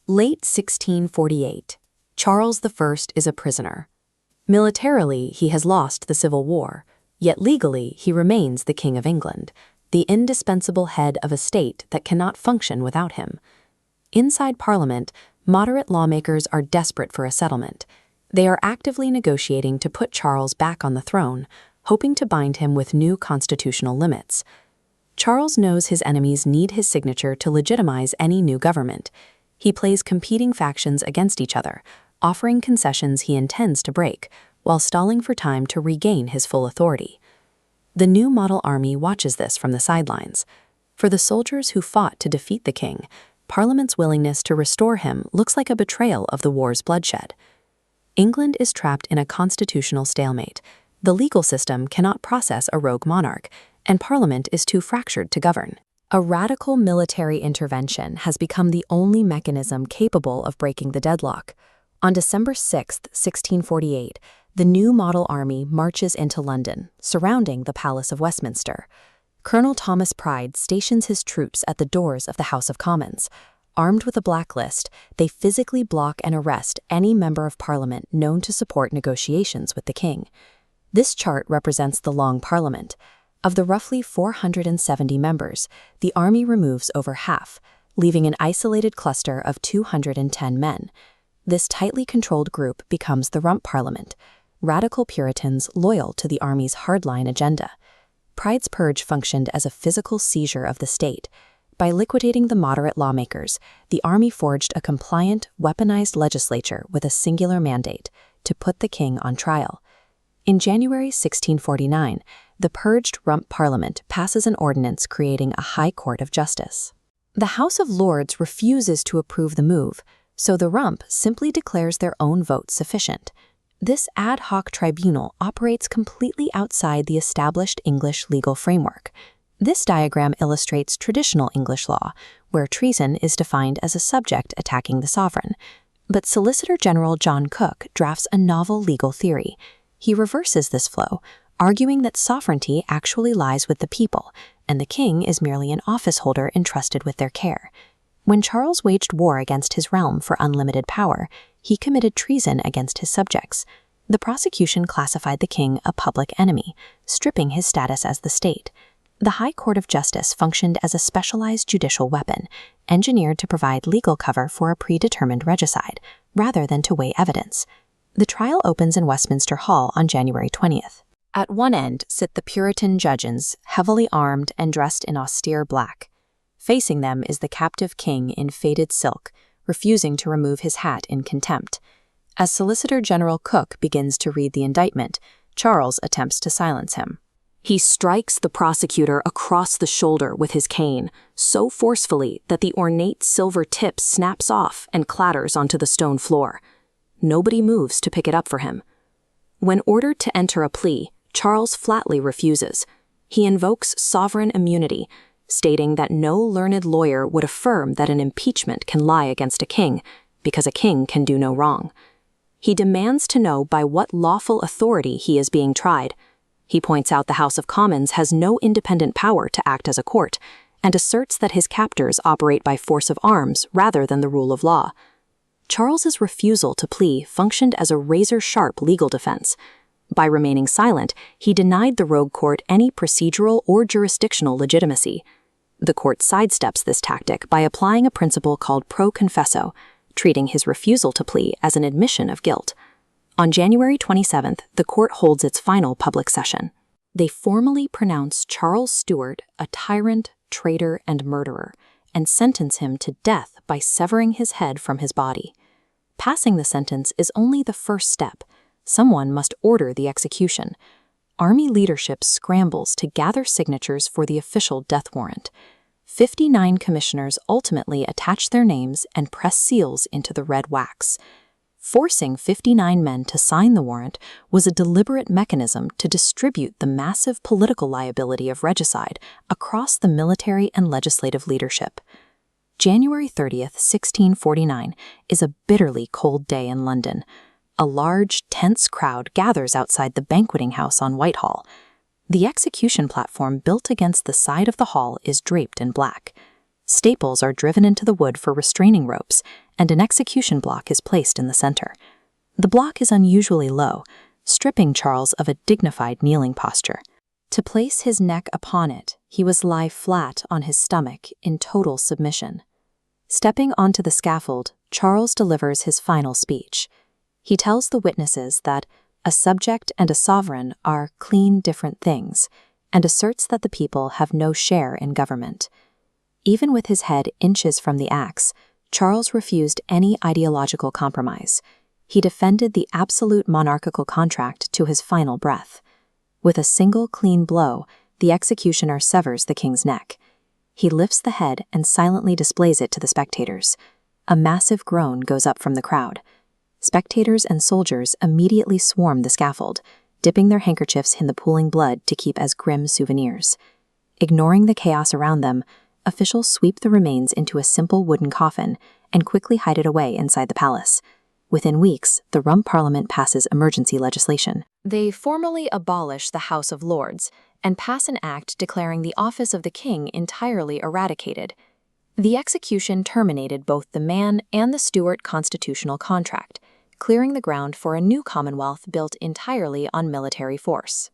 Late 1648. Charles I is a prisoner. Militarily, he has lost the Civil War, yet legally he remains the King of England, the indispensable head of a state that cannot function without him. Inside Parliament, moderate lawmakers are desperate for a settlement. They are actively negotiating to put Charles back on the throne, hoping to bind him with new constitutional limits. Charles knows his enemies need his signature to legitimize any new government. He plays competing factions against each other, offering concessions he intends to break, while stalling for time to regain his full authority. The new model army watches this from the sidelines. For the soldiers who fought to defeat the king, Parliament's willingness to restore him looks like a betrayal of the war's bloodshed. England is trapped in a constitutional stalemate. The legal system cannot process a rogue monarch, and Parliament is too fractured to govern. A radical military intervention has become the only mechanism capable of breaking the deadlock. On December 6, 1648, the new model army marches into London, surrounding the Palace of Westminster. Colonel Thomas Pride stations his troops at the doors of the House of Commons. Armed with a blacklist, they physically block and arrest any member of Parliament known to support negotiations with the king. This chart represents the Long Parliament. Of the roughly 470 members, the army removes over half, leaving an isolated cluster of 210 men. This tightly controlled group becomes the Rump Parliament, radical Puritans loyal to the army's hardline agenda. Pride's purge functioned as a physical seizure of the state. By liquidating the moderate lawmakers, the army forged a compliant, weaponized legislature with a singular mandate: to put the king on trial. In January 1649, the purged Rump Parliament passes an ordinance creating a High Court of Justice. The House of Lords refuses to approve the move, so the Rump simply declares their own vote sufficient. This ad hoc tribunal operates completely outside the established English legal framework. This diagram illustrates traditional English law, where treason is defined as a subject attacking the sovereign. But Solicitor General John Cook drafts a novel legal theory. He reverses this flow, arguing that sovereignty actually lies with the people, and the king is merely an office holder entrusted with their care. When Charles waged war against his realm for unlimited power, he committed treason against his subjects. The prosecution classified the king a public enemy, stripping his status as the state. The High Court of Justice functioned as a specialized judicial weapon, engineered to provide legal cover for a predetermined regicide, rather than to weigh evidence. The trial opens in Westminster Hall on January 20th. At one end sit the Puritan judges, heavily armed and dressed in austere black. Facing them is the captive king in faded silk, refusing to remove his hat in contempt. As Solicitor General Cook begins to read the indictment, Charles attempts to silence him. He strikes the prosecutor across the shoulder with his cane, so forcefully that the ornate silver tip snaps off and clatters onto the stone floor. Nobody moves to pick it up for him. When ordered to enter a plea, Charles flatly refuses. He invokes sovereign immunity, stating that no learned lawyer would affirm that an impeachment can lie against a king, because a king can do no wrong. He demands to know by what lawful authority he is being tried. He points out the House of Commons has no independent power to act as a court, and asserts that his captors operate by force of arms rather than the rule of law. Charles's refusal to plea functioned as a razor-sharp legal defense. By remaining silent, he denied the rogue court any procedural or jurisdictional legitimacy. The court sidesteps this tactic by applying a principle called pro confesso, treating his refusal to plea as an admission of guilt. On January 27th, the court holds its final public session. They formally pronounce Charles Stuart a tyrant, traitor, and murderer, and sentence him to death by severing his head from his body. Passing the sentence is only the first step. Someone must order the execution. Army leadership scrambles to gather signatures for the official death warrant. 59 commissioners ultimately attach their names and press seals into the red wax. Forcing 59 men to sign the warrant was a deliberate mechanism to distribute the massive political liability of regicide across the military and legislative leadership. January 30th, 1649, is a bitterly cold day in London. A large, tense crowd gathers outside the banqueting house on Whitehall. The execution platform built against the side of the hall is draped in black. Staples are driven into the wood for restraining ropes, and an execution block is placed in the center. The block is unusually low, stripping Charles of a dignified kneeling posture. To place his neck upon it, he was lie flat on his stomach in total submission. Stepping onto the scaffold, Charles delivers his final speech. He tells the witnesses that a subject and a sovereign are clean different things, and asserts that the people have no share in government. Even with his head inches from the axe, Charles refused any ideological compromise. He defended the absolute monarchical contract to his final breath. With a single clean blow, the executioner severs the king's neck. He lifts the head and silently displays it to the spectators. A massive groan goes up from the crowd. Spectators and soldiers immediately swarm the scaffold, dipping their handkerchiefs in the pooling blood to keep as grim souvenirs. Ignoring the chaos around them, officials sweep the remains into a simple wooden coffin and quickly hide it away inside the palace. Within weeks, the Rump Parliament passes emergency legislation. They formally abolish the House of Lords and pass an act declaring the office of the king entirely eradicated. The execution terminated both the man and the Stuart constitutional contract, clearing the ground for a new commonwealth built entirely on military force.